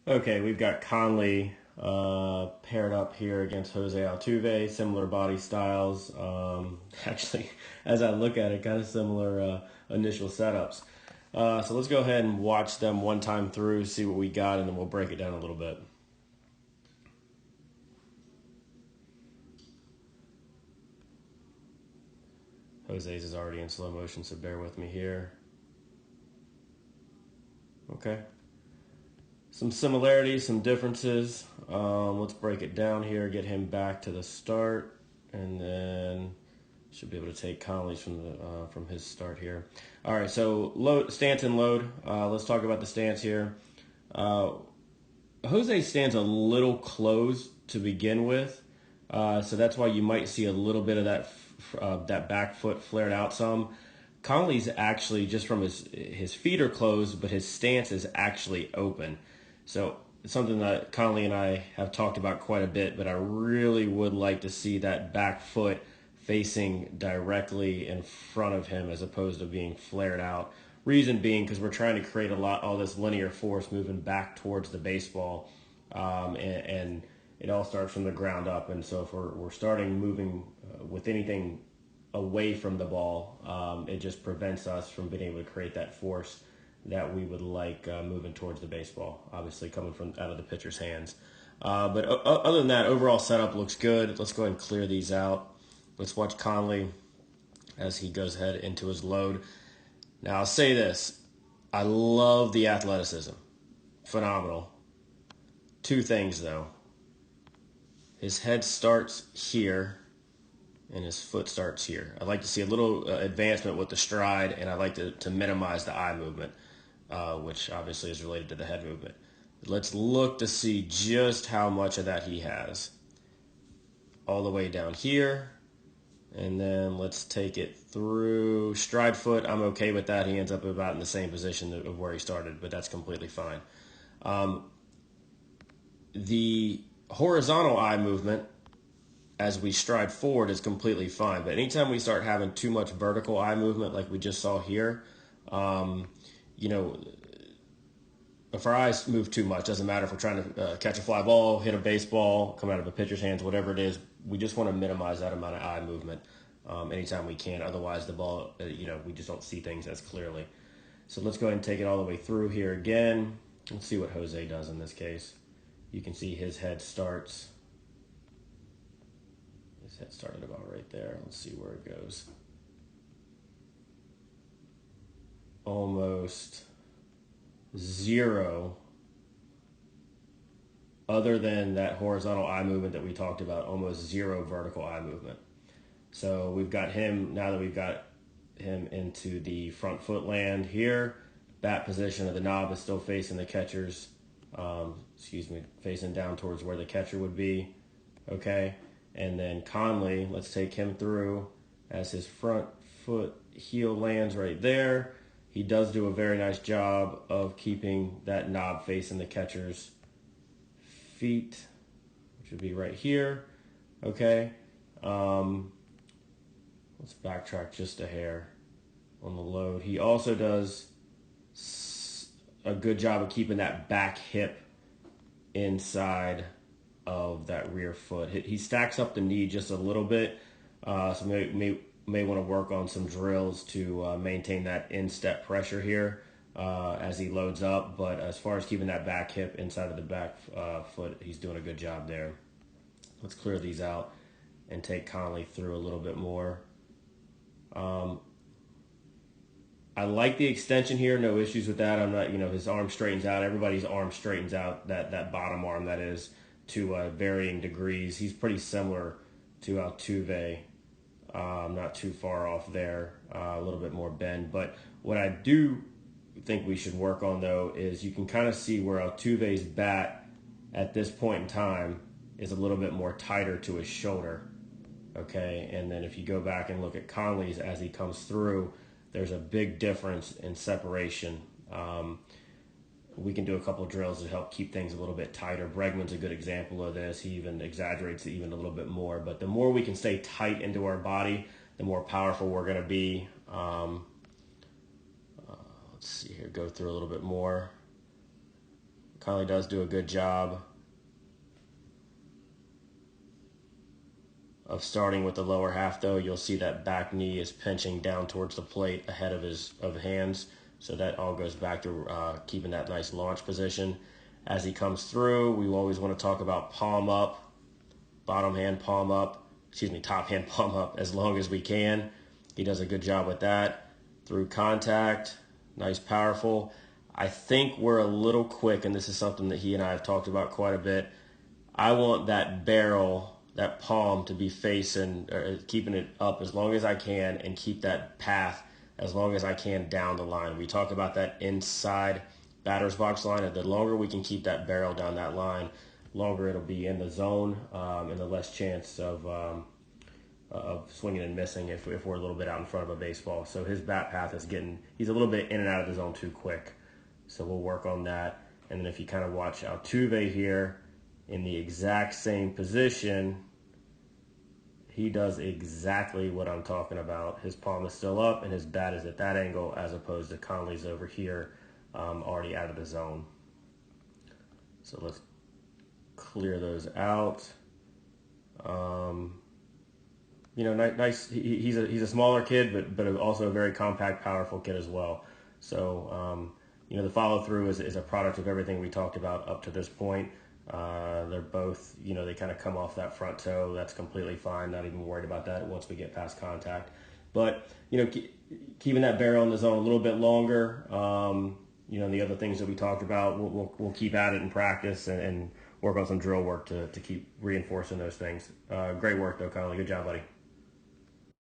Okay, we've got Conley paired up here against Jose Altuve. Similar body styles. Actually, as I look at it, kind of similar initial setups. So let's go ahead and watch them one time through, see what we got, and then we'll break it down a little bit. Jose's is already in slow motion, so bear with me here. Okay. Some similarities, some differences. Let's break it down here, get him back to the start, and then should be able to take Conley's from his start here. All right, so stance and load. Let's talk about the stance here. Uh, Jose stands a little closed to begin with, so that's why you might see a little bit of that back foot flared out some. Conley's actually just from his feet are closed, but his stance is actually open. So it's something that Conley and I have talked about quite a bit, but I really would like to see that back foot facing directly in front of him as opposed to being flared out. Reason being because we're trying to create all this linear force moving back towards the baseball, and it all starts from the ground up. And so if we're starting moving with anything away from the ball, it just prevents us from being able to create that force that we would like moving towards the baseball, obviously coming from out of the pitcher's hands. But other than that, overall setup looks good. Let's go ahead and clear these out. Let's watch Conley as he goes ahead into his load. Now, I'll say this. I love the athleticism. Phenomenal. Two things, though. His head starts here, and his foot starts here. I'd like to see a little advancement with the stride, and I'd like to minimize the eye movement, which obviously is related to the head movement. Let's look to see just how much of that he has. All the way down here, and then let's take it through stride foot. I'm okay with that. He ends up about in the same position of where he started, but that's completely fine. The horizontal eye movement as we stride forward is completely fine. But anytime we start having too much vertical eye movement like we just saw here, you know, if our eyes move too much, doesn't matter if we're trying to catch a fly ball, hit a baseball, come out of a pitcher's hands, whatever it is, we just want to minimize that amount of eye movement anytime we can. Otherwise, the ball, we just don't see things as clearly. So let's go ahead and take it all the way through here again. Let's see what Jose does in this case. You can see his head starts. His head started about right there. Let's see where it goes. Almost zero, other than that horizontal eye movement that we talked about, almost zero vertical eye movement. So we've got him, now that we've got him into the front foot land here, bat position of the knob is still facing the catcher's, facing down towards where the catcher would be. Okay. And then Conley, let's take him through as his front foot heel lands right there. He does do a very nice job of keeping that knob facing the catcher's feet, which would be right here. Okay. Let's backtrack just a hair on the load. He also does a good job of keeping that back hip inside of that rear foot. He stacks up the knee just a little bit, so may want to work on some drills to maintain that instep pressure here as he loads up. But as far as keeping that back hip inside of the back foot, he's doing a good job there. Let's clear these out and take Conley through a little bit more. I like the extension here, no issues with that. I'm not, his arm straightens out. Everybody's arm straightens out, that bottom arm, that is, to varying degrees. He's pretty similar to Altuve, not too far off there, a little bit more bend. But what I do think we should work on, though, is you can kind of see where Altuve's bat at this point in time is a little bit more tighter to his shoulder. Okay, and then if you go back and look at Conley's as he comes through, there's a big difference in separation. We can do a couple of drills to help keep things a little bit tighter. Bregman's a good example of this. He even exaggerates it even a little bit more. But the more we can stay tight into our body, the more powerful we're going to be. Let's see here, go through a little bit more. Conley does do a good job of starting with the lower half, though. You'll see that back knee is pinching down towards the plate ahead of his hands. So that all goes back to keeping that nice launch position. As he comes through, we always want to talk about palm up, bottom hand palm up, top hand palm up as long as we can. He does a good job with that. Through contact, nice, powerful. I think we're a little quick, and this is something that he and I have talked about quite a bit. I want that barrel, that palm, to be facing, or keeping it up as long as I can, and keep that path as long as I can down the line. We talk about that inside batter's box line, and the longer we can keep that barrel down that line, longer it'll be in the zone, and the less chance of swinging and missing if we're a little bit out in front of a baseball. So his bat path is he's a little bit in and out of the zone too quick. So we'll work on that. And then if you kind of watch Altuve here in the exact same position, he does exactly what I'm talking about. His palm is still up and his bat is at that angle, as opposed to Conley's over here, already out of the zone. So let's clear those out. Nice. He's a smaller kid, but also a very compact, powerful kid as well. So, the follow through is a product of everything we talked about up to this point. They're both, they kind of come off that front toe. That's completely fine. Not even worried about that once we get past contact. But, keeping that barrel in the zone a little bit longer, the other things that we talked about, we'll keep at it in practice and work on some drill work to keep reinforcing those things. Great work, though, Conley. Good job, buddy.